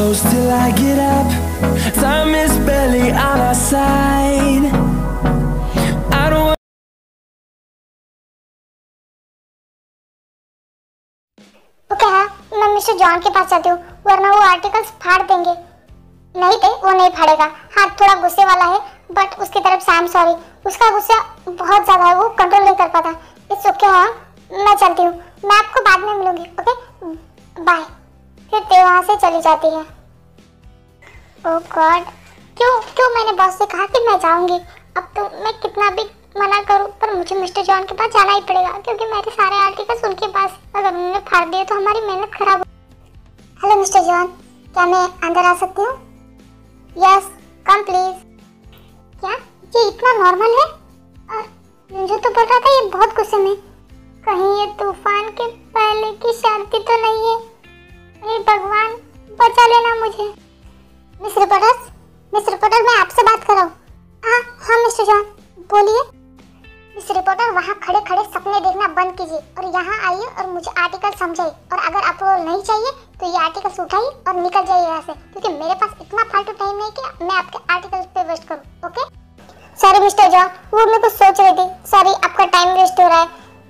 close till I get up. Time is barely on our side. I don't. Okay हाँ, मैं mister John के पास जाती हूँ, वरना वो आर्टिकल्स फाड़ देंगे। नहीं थे, वो नहीं फाड़ेगा। हाँ, थोड़ा गुस्से वाला है, बट उसकी तरफ से आई एम सॉरी। उसका गुस्सा बहुत ज्यादा है, वो कंट्रोल नहीं कर पाता। इट्स ओके हाँ, मैं चलती हूँ, मैं आपको बाद में मिलूंगी। Okay bye. फिर ते वहाँ से चली जाती है। ओह गॉड, क्यों मैंने बॉस से कहा कि मैं जाऊंगी। अब तो मैं कितना भी मना करूं, पर मुझे मिस्टर जॉन के पास जाना ही पड़ेगा, क्योंकि मेरे सारे आर्टिकल्स उनके पास। अगर उन्होंने फाड़ दिए तो हमारी मेहनत खराब हो। हेलो मिस्टर जॉन, क्या मैं अंदर आ सकती हूँ? Yes, come please. क्या ये इतना नॉर्मल है? और मुझे तो बोल रहा था ये बहुत गुस्से में। कहीं ये तूफान के पहले की शांति तो नहीं है? हे भगवान, बचा लेना मुझे। मिस रिपोर्टर, मैं आपसे बात कर रहा हूँ। हाँ मिस्टर जॉन, बोलिए। मिस रिपोर्टर, वहाँ खड़े खड़े सपने देखना बंद कीजिए और यहाँ आइए और मुझे आर्टिकल समझाइए। और अगर अप्रूवल नहीं चाहिए तो ये आर्टिकल्स उठाइए और निकल जाइए यहाँ से, क्योंकि मेरे पास इतना फालतू टाइम नहीं कि मैं आपके आर्टिकल्स पे वेस्ट करूँ। ओके सॉरी मिस्टर जॉन, वो मैं कुछ सोच रही थी। सॉरी, आपका टाइम वेस्ट हो रहा है।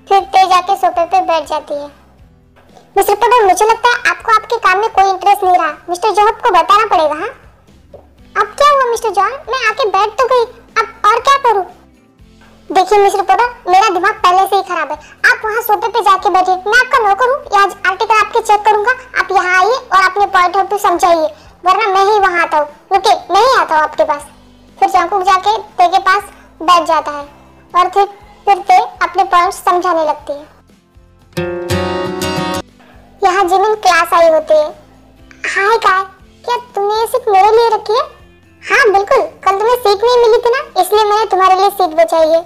फिर ते जाके सोफे पे बैठ जाती है। मिस रिपोर्टर, मुझे लगता है आपको आपके काम में कोई इंटरेस्ट नहीं रहा। मिस्टर जॉन को बताना पड़ेगा। हाँ, अब क्या हुआ मिस्टर जॉन? मैं आके बैठ तो गई, अब और क्या करूँ? देखिए मिस रिपोर्टर, मेरा दिमाग पहले से ही खराब है। आप वहाँ सोफे पे जाके बैठिए, मैं आपका नौकर हूँ। आज आर्टिकल आपके चेक करूंगा। आप यहाँ आइए और अपने पॉइंट ऑफ व्यू समझाइए, वरना मैं ही वहाँ आता हूँ। रुकिए, मैं ही आता हूँ आपके पास। फिर जंकुक जाके ते के पास बैठ जाता है और फिर ते अपने पॉइंट समझाने लगती है। यहाँ जिमिन क्लास आई होती है। हाय काय, क्या तुमने ये सीट मेरे लिए रखी है? हाँ बिल्कुल, कल तुम्हें सीट नहीं मिली थी ना, इसलिए मैंने तुम्हारे लिए सीट बचाई है।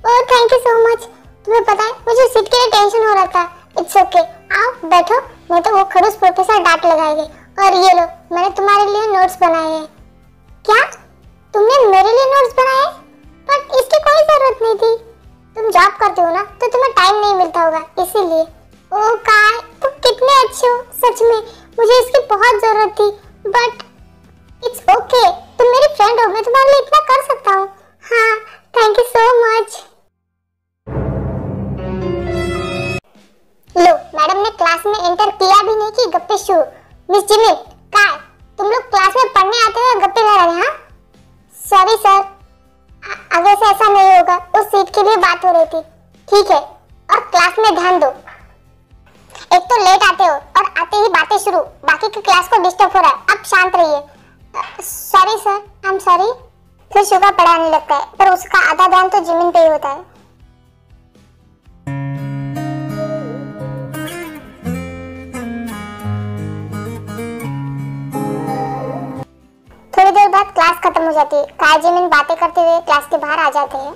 Oh thank you so much. तुम्हें पता है मुझे सीट के लिए टेंशन हो रहा था। इट्स ओके, आओ बैठो, नहीं तो वो खड़ूस प्रोफेसर डांट लगाएंगे। और ये लो, मैंने तुम्हारे लिए नोट्स बनाए हैं। क्या तुमने मेरे लिए नोट्स बनाए? बट इसकी कोई जरूरत नहीं थी। तुम जॉब करते हो ना, तो तुम्हें टाइम नहीं मिलता होगा, इसीलिए। ओह काय, तुम कितने अच्छे हो, सच में मुझे इसकी बहुत जरूरत थी। बट इट्स ओके, तुम मेरी फ्रेंड हो, मैं तुम्हारे लिए इतना कर सकता हूँ। हाँ thank you so much. Low, madam ने क्लास में एंटर किया भी नहीं कि गप्पे शुरू। मिस जिमिन, काय, तुम लोग क्लास में पढ़ने आते हो या गप्पे लड़ा रहे? हाँ सॉरी सर, आगे से ऐसा नहीं होगा। उस सीट के लिए बात हो रही थी। ठीक है, और क्लास में ध्यान दो। एक तो लेट आते हो और आते ही बातें शुरू, बाकी की क्लास को डिस्टर्ब हो रहा है। अब शांत रहिए। Sorry sir, I am sorry. फिर शुगा पढ़ाने लगता है, पर उसका आधा ध्यान तो जिमिन पे ही होता है। थोड़ी देर बाद क्लास खत्म हो जाती है। काय जिमिन बातें करते हुए क्लास के बाहर आ जाते हैं।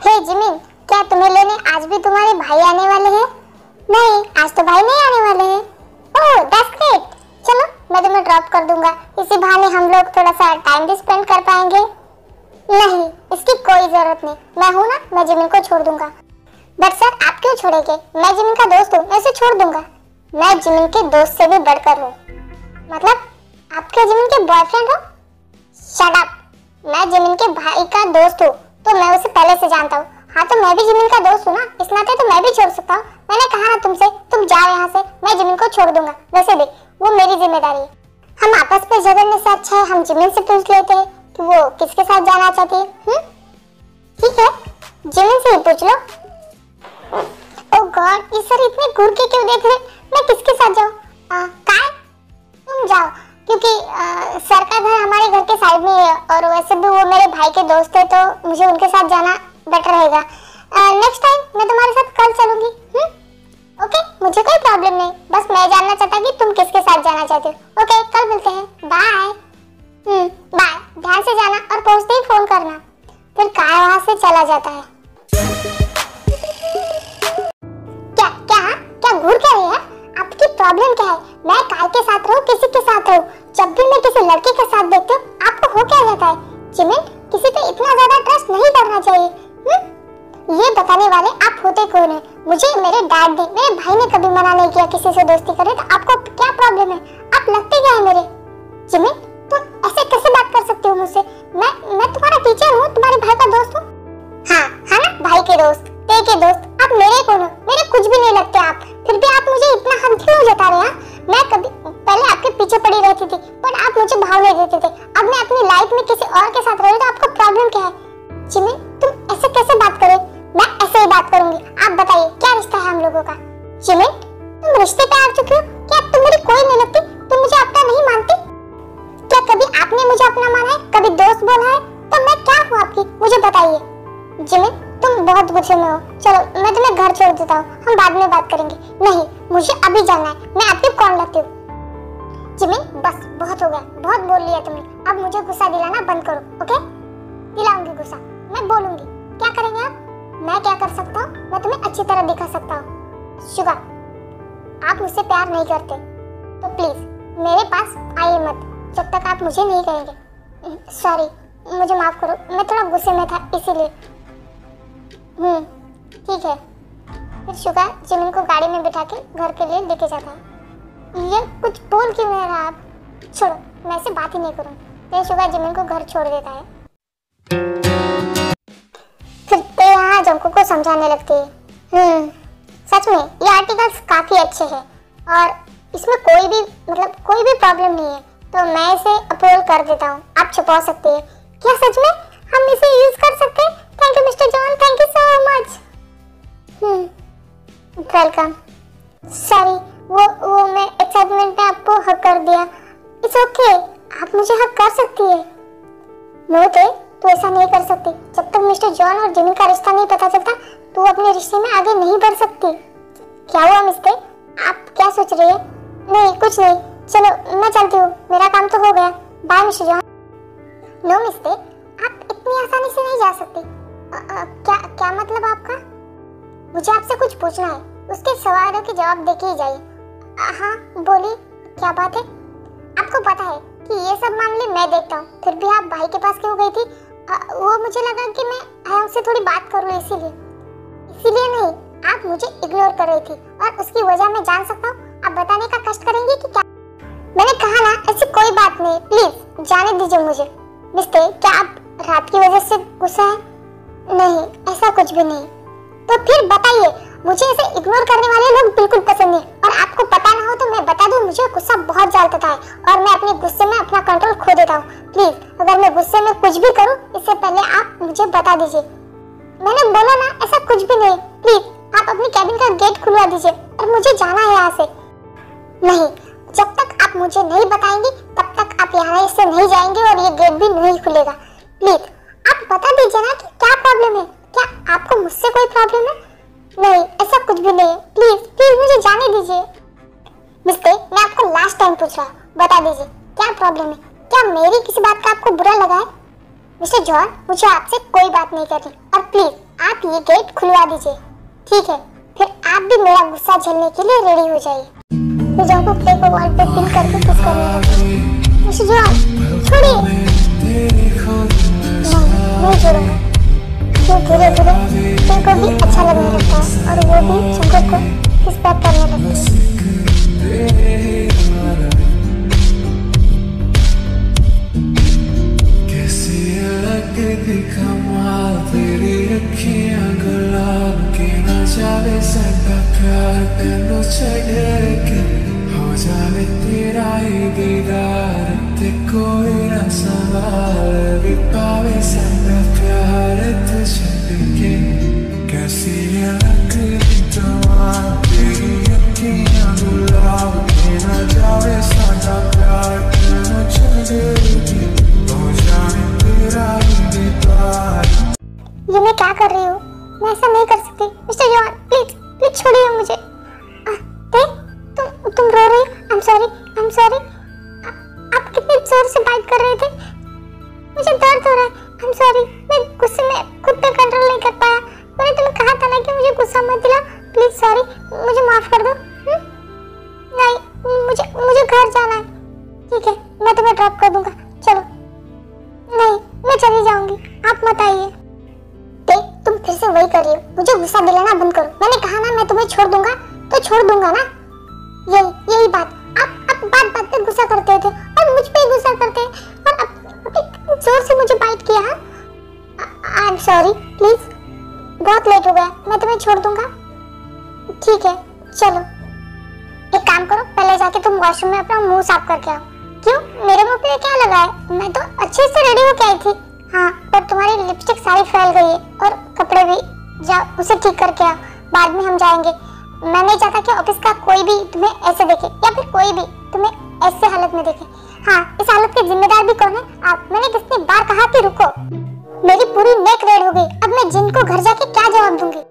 हे जिमिन, क्या तुम्हें लेने आज भी तुम्हारे भाई आने वाले हैं? नहीं, आज तो भाई नहीं आने वाले हैं। ओह दैट्स ग्रेट, चलो मैं तुम्हें ड्रॉप कर दूंगा। इसी बहाने हम लोग थोड़ा सा टाइम भी स्पेंड कर पाएंगे। नहीं, इसकी कोई जरूरत नहीं, मैं हूँ ना, मैं जिमिन को छोड़ दूंगा। बट सर आप क्यों छोड़ेंगे? मैं जिमिन का दोस्त हूँ, मैं उसे छोड़ दूंगा। मैं जिमिन के दोस्त से भी बढ़कर हूँ। मतलब आप क्या जिमिन के बॉयफ्रेंड हो? शट अप, मैं जिमिन के भाई का दोस्त हूँ, तो मैं उसे पहले से जानता हूँ। हाँ तो मैं भी जिमिन का दोस्त हूँ ना, इस नाते तो मैं भी छोड़ सकता हूँ। मैंने कहा ना तुमसे, तुम जाओ यहाँ से, मैं जिमिन को छोड़ दूंगा। वैसे भी वो मेरी जिम्मेदारी है। हम आपस में झगड़ने से अच्छा है हम जिमिन से पूछ लेते हैं कि वो किसके साथ जाना चाहती है। ठीक है, जिमिन से ही पूछ लो। ओह गॉड, ये सर इतने घूर के क्यों देख रहे? मैं किसके साथ जाऊँ? काय, तुम जाओ, क्योंकि सर का घर हमारे घर के साइड में है और वैसे भी वो मेरे भाई के दोस्त है, तो मुझे उनके साथ जाना बेटर रहेगा। नेक्स्ट टाइम मैं तुम्हारे साथ कल चलूंगी। ओके, मुझे कोई प्रॉब्लम नहीं, बस मैं जानना चाहता कि तुम किसके साथ जाना चाहते हो। ओके, कल मिलते हैं, बाय। बाय, ध्यान से जाना और पहुंचते ही फोन करना। फिर काय वहां से चला जाता है। क्या घूर क्या रही है? आपकी प्रॉब्लम क्या है? मैं काय के साथ रहूं, किसी के साथ रहूं, जब भी मैं किसी लड़के के साथ देखती हूँ आपको हो क्या जाता है? जिमिन, किसी पे इतना ज्यादा ट्रस्ट नहीं करना चाहिए। ये बताने वाले आप होते कौन है? मुझे मेरे डैड ने, मेरे भाई ने कभी मना नहीं किया किसी से दोस्ती करे, तो आपको क्या प्रॉब्लम है? आप लगते क्या है मेरे? जिमिन, तुम ऐसे कैसे बात कर सकते हो मुझसे? मैं तुम्हारा टीचर हूँ, तुम्हारे भाई का दोस्त हूँ। हाँ ना, भाई के दोस्त, ते के दोस्त, आप मेरे कौन हो? मेरे कुछ भी नहीं लगते आप, फिर भी आप मुझे इतना हद क्यों जता रहे हैं? मैं कभी पहले आपके पीछे पड़ी रहती थी, पर आप मुझे भाव नहीं देते थे। अब मैं अपनी लाइफ में किसी और के साथ रह रही हूँ, तो आपका प्रॉब्लम क्या है? जिमिन, तुम ऐसे कैसे बात करे? मैं ऐसे ही बात करूंगी। आप बताइए क्या रिश्ता है हम लोगों का? जिमिन, तुम रिश्ते पे आ चुके हो? क्या तुम मेरी कोई नहीं लगती? तुम मुझे अपना नहीं मानती? क्या कभी आपने मुझे अपना माना है, कभी दोस्त बोला है? तो मैं क्या हूँ आपकी, मुझे बताइए। जिमिन, तुम बहुत गुस्से में हो। चलो मैं तुम्हें घर छोड़ देता हूँ, हम बाद में बात करेंगे। नहीं, मुझे अभी जाना है। मैं आपकी कौन लगती हूँ? जिमिन, बस बहुत हो गया, बहुत बोल लिया तुमने। अब मुझे गुस्सा दिलाना बंद करो, ओके? दिलाऊंगी गुस्सा, मैं बोलूंगी। क्या करेंगे आप? मैं क्या कर सकता हूँ? मैं तुम्हें अच्छी तरह दिखा सकता हूँ। शुगर, आप मुझसे प्यार नहीं करते तो प्लीज मेरे पास आइए मत, जब तक आप मुझे नहीं कहेंगे। सॉरी, मुझे माफ करो, मैं थोड़ा गुस्से में था इसीलिए। ठीक है। फिर शुगर जिमिन को गाड़ी में बिठा के घर के लिए लेके जाता है। ये कुछ बोल क्यों नहीं रहा आप? छोड़ो, मैं ऐसे बात ही नहीं करूँ। फिर शुगर जिमिन को घर छोड़ देता है। फिर ते यहाँ जंकू को समझाने लगती है। सच में ये आर्टिकल्स काफी अच्छे हैं और इसमें कोई भी प्रॉब्लम नहीं है, तो मैं इसे अपलोड कर देता हूँ। आप छुपा सकते हैं। क्या सच में हम इसे यूज कर सकते हैं? Thank you mister John, thank you so much. Welcome. Sorry, वो मैं एक्साइटमेंट में आपको हक कर दिया। इट्स ओके, आप मुझे हक कर सकती है। नो ते, तू ऐसा नहीं कर सकती। जब तक मिस्टर जॉन और जिमिन का रिश्ता नहीं पता चलता, तू अपने रिश्ते में आगे नहीं बढ़ सकती। क्या हुआ मिस्टर, आप क्या सोच रही है? नहीं, कुछ नहीं। चलो मैं चलती हूँ, मेरा काम तो हो गया। Bye mister John. No mister, आप इतनी आसानी से नहीं जा सकती। क्या मतलब आपका? मुझे आपसे कुछ पूछना है, उसके सवालों के जवाब देके ही जाइए। हाँ बोलिए, क्या बात है? आपको पता है कि ये सब मामले मैं देखता हूँ, फिर भी आप भाई के पास क्यों गई थी? वो मुझे लगा कि मैं आयाम से थोड़ी बात करूँ, इसीलिए नहीं, आप मुझे इग्नोर कर रही थी और उसकी वजह मैं जान सकता हूँ? आप बताने का कष्ट करेंगे कि क्या? मैंने कहा ना, ऐसी कोई बात नहीं, प्लीज जाने दीजिए मुझे। मिस्टर, क्या आप रात की वजह से गुस्सा है? नहीं, ऐसा कुछ भी नहीं। तो फिर बताइए, मुझे ऐसे इग्नोर करने वाले लोग बिल्कुल पसंद नहीं। और आपको पता ना हो तो मैं बता दूं, मुझे गुस्सा बहुत ज्यादा है और मैं अपने गुस्से में अपना कंट्रोल खो देता हूँ। प्लीज, अगर मैं गुस्से में कुछ भी करूँ, इससे पहले आप मुझे बता दीजिए। मैंने बोला ना, ऐसा कुछ भी नहीं। प्लीज, आप अपनी कैबिन का गेट खुलवा दीजिए और मुझे जाना है यहाँ से। नहीं, जब तक आप मुझे नहीं बताएंगे, तब तक आप यहाँ से नहीं जाएंगे और ये गेट भी नहीं खुलेगा। प्लीज, आप बता दीजिए ना कि क्या प्रॉब्लम है? क्या आपको मुझसे कोई प्रॉब्लम है? नहीं, ऐसा कुछ भी नहीं। प्लीज मुझे जाने दीजिए। मिस्टर, मैं आपको लास्ट टाइम पूछ रहा हूँ, बता दीजिए क्या प्रॉब्लम है? क्या मेरी किसी बात का आपको बुरा लगा है? मिस्टर जॉन, मुझे आपसे कोई बात नहीं करनी और प्लीज आप ये गेट खुलवा दीजिए। ठीक है, फिर आप भी मेरा गुस्सा झेलने के लिए रेडी हो जाइए। फिर जंकू प्ले को वॉल पे पिन करके किस करने लगा। मिस्टर जॉन, छोड़िए। नहीं छोड़ूंगा। फिर धीरे धीरे प्ले को भी अच्छा लगने लगता है और वो भी जंकू को किस बैक करने लगती है। कमाल तेरी अखियां गुलाब के ना जावे साडा प्यार तेनू छड़ के हो जावे तेरा ही दीदार ते कोई ना सवाल भी पावे साडा प्यार तू छड़ के कैसी लगती कमाल तेरी अखियां गुलाब के ना जावे साडा प्यार तेनू छड़ के हो जावे तेरा ये मैं क्या कर रही हूँ? मैं ऐसा नहीं कर सकती। मिस्टर जॉन, प्लीज छोड़िए मुझे। तुम रो रही हो? I'm sorry। आप कितने जोर से बात कर रहे थे? मुझे दर्द हो रहा है। I'm sorry। मैं गुस्से में खुद पे कंट्रोल नहीं कर पाया। मैंने तुम्हें कहा था ना कि मुझे गुस्सा मत दिला। प्लीज सॉरी, मुझे माफ कर दो। नहीं, मुझे घर जाना है। ठीक है, मैं तुम्हें ड्रॉप कर दूंगा। चलो। नहीं, मैं चली जाऊंगी, आप मत आइए। तुम फिर से वही कर रही हो, मुझे गुस्सा दिलाना बंद करो। मैंने कहा ना मैं तुम्हें छोड़ दूंगा, तो छोड़ दूंगा ना। यही बात। आप बात पे गुस्सा करते थे और मुझ पे गुस्सा गुस्सा करते हैं और अब जोर से मुझे बाइट किया। आई एम सॉरी, प्लीज, बहुत लेट हो गया, मैं तुम्हें छोड़ दूंगा। ठीक है चलो, एक काम करो, पहले जाके तुम वॉशरूम में अपना मुंह साफ करके आओ। क्यों, मेरे मुंह पे क्या लगा है? मैं तो अच्छे से रेडी होके आई थी। हाँ, पर तुम्हारी लिपस्टिक सारी फैल गई है और कपड़े भी। जाओ उसे ठीक करके आओ, बाद में हम जाएंगे। मैं नहीं चाहता कि ऑफिस का कोई भी तुम्हें ऐसे देखे या फिर कोई भी तुम्हें ऐसे हालत में देखे। हाँ, इस हालत के जिम्मेदार भी कौन है? आप। मैंने कितनी बार कहा कि रुको, मेरी पूरी नेक रेड हो गई। अब मैं जिनको घर जाके क्या जवाब दूंगी?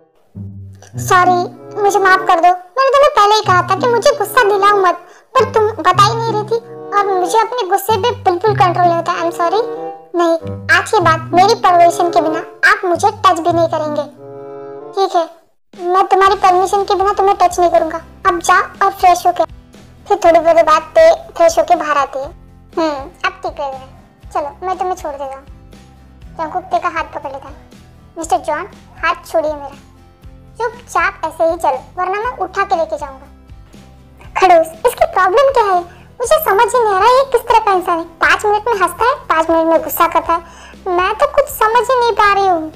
सॉरी, मुझे माफ कर दो। मैंने तुम्हें पहले ही कहा था कि मुझे गुस्सा दिलाओ मत, पर तुम बता ही नहीं रही थी और मुझे अपने गुस्से पे बिल्कुल कंट्रोल नहीं होता। I am sorry. नहीं, आज के बाद मेरी परमिशन के बिना आप मुझे टच भी नहीं करेंगे। ठीक है, मैं तुम्हारी परमिशन के बिना तुम्हें टच नहीं करूंगा। अब जा और फ्रेश होके, फिर थोड़ी देर बाद फ्रेश होके बाहर आती है। अब ठीक है, चलो मैं तुम्हें छोड़ देता हूँ। जंगकुक का हाथ पकड़ लेता है। मिस्टर जॉन, हाथ छोड़िए मेरा। चुपचाप ऐसे ही चलो, वरना मैं उठा के लेके जाऊंगा। खड़ूस, इसकी प्रॉब्लम क्या है? मुझे समझ ही नहीं आ रहा ये किस तरह का इंसान है। 5 मिनट में हंसता है, 5 मिनट में गुस्सा करता है। मैं तो कुछ समझ ही नहीं पा रही हूँ।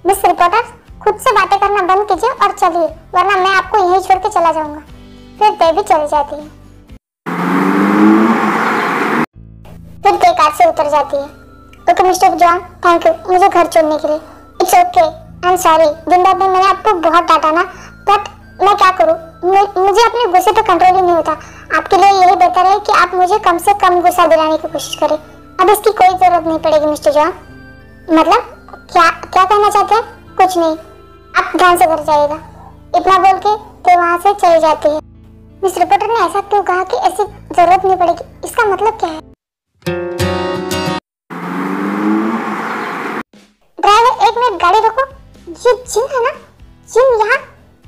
मिस रिपोर्टर, खुद से बातें करना बंद कीजिए और चलिए, वरना मैं आपको यहीं छोड़ के चला जाऊंगा। फिर ते भी चली जाती है। फिर ते कार से उतर जाती है। Okay mister John, thank you मुझे घर छोड़ने के लिए। It's okay, I am sorry. दिन रात में मैंने आपको बहुत डांटा ना, बट मैं क्या करूं, मुझे अपने गुस्से पे कंट्रोल ही नहीं होता। आपके लिए यही बेहतर है कि आप मुझे कम से कम गुस्सा दिलाने की कोशिश करें। अब इसकी कोई जरूरत नहीं पड़ेगी मिस्टर जॉन। मतलब क्या क्या कहना चाहते हैं? कुछ नहीं, आप ध्यान से घर जाइएगा। इतना बोल के तो वहाँ से चली जाती है। मिस रिपोर्टर ने ऐसा क्यों कहा कि ऐसी जरूरत नहीं पड़ेगी? इसका मतलब क्या है? ड्राइवर, एक मिनट, गाड़ी रोको। ये जिन है ना? जिन यहाँ?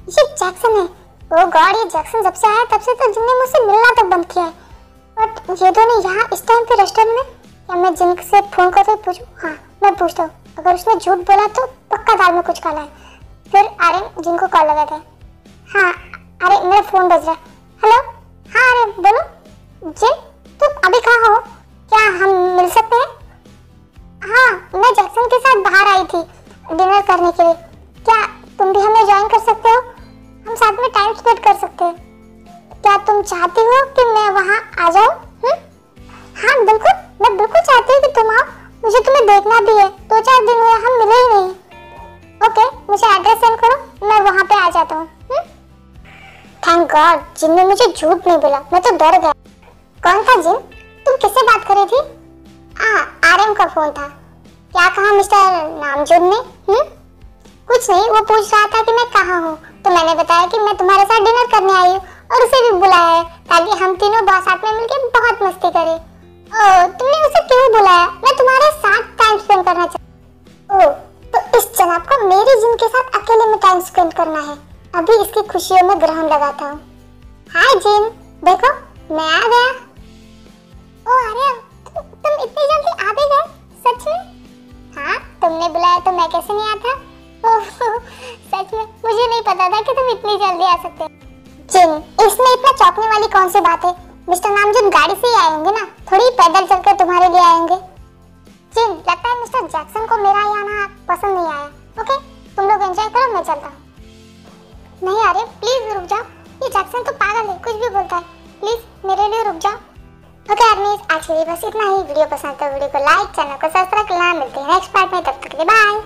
ये जैक्सन है। ओ गॉड, ये जैक्सन जब से आया तब से तो जिन ने मुझसे मिलना तक बंद किया है। बट ये दोनों यहाँ इस टाइम पे रेस्टोरेंट में? क्या मैं जिन से फोन करके पूछूं? हाँ, मैं पूछता हूँ। अगर उसने झूठ बोला तो पक्का दाल में कुछ काला है। फिर आर्यन जिन को कॉल लगाता है। हाँ, अरे मेरा फोन बज रहा है। हेलो, हाँ आर्यन बोलो। जिन, तुम अभी कहाँ हो? क्या हम मिल सकते हैं? हाँ, मैं जैक्सन के साथ बाहर आई थी डिनर करने के लिए। क्या तुम भी हमें ज्वाइन कर सकते हो? हम साथ में टाइम स्पेंड कर सकते हैं। क्या तुम चाहती हो कि मैं वहाँ आ जाऊँ? हाँ बिल्कुल, मैं बिल्कुल चाहती हूँ कि तुम आओ। मुझे तुम्हें देखना भी है, 2-4 दिन हुए हम मिले ही नहीं। ओके, मुझे एड्रेस सेंड करो, मैं वहाँ पे आ जाता हूँ। थैंक गॉड, जिन ने मुझे झूठ नहीं बोला, मैं तो डर गया। कौन था जिन? तुम किससे बात कर रही थी? आर्यन का फोन था। क्या कहा मिस्टर नामजोद ने? कुछ नहीं, वो पूछ रहा था कि मैं कहाँ हूँ, तो मैंने बताया कि मैं तुम्हारे साथ डिनर करने आई हूँ और उसे भी बुलाया है ताकि हम तीनों साथ में मिलकर बहुत मस्ती करें। ओह, तुमने उसे क्यों बुलाया? मैं तुम्हारे साथ टाइम स्पेंड करना चाहती हूँ। ओह, तो इस जनाब को मेरी जिन के साथ अकेले में टाइम स्पेंड करना है। अभी इसकी खुशियों में ग्रहण लगाता हूँ। हाय जिन, देखो मैं आ गया। ओह अरे, तुम इतनी जल्दी आ भी गए? सच में? हाँ, तुमने बुलाया तो मैं कैसे नहीं आता? ओह, सच में मुझे नहीं पता था कि तुम इतनी जल्दी आ सकते। जिन, इसमें इतना चौंकने वाली कौन सी बात है? मिस्टर नामजोद गाड़ी से ही आए होंगे ना, थोड़ी पैदल चलकर तुम्हारे लिए आएंगे। जिन, लगता है मिस्टर जैक्सन को मेरा यहाँ आना पसंद नहीं आया। ओके, तुम लोग एंजॉय करो, मैं चलता हूँ। नहीं अरे प्लीज रुक जाओ, ये जैक्सन तो पागल है, कुछ भी बोलता है। प्लीज मेरे लिए रुक जाओ। ओके आर्मीज, आज के लिए बस इतना ही। वीडियो पसंद है तो वीडियो को लाइक, चैनल को सब्सक्राइब करना। मिलते हैं नेक्स्ट पार्ट में, तब तक के लिए बाय।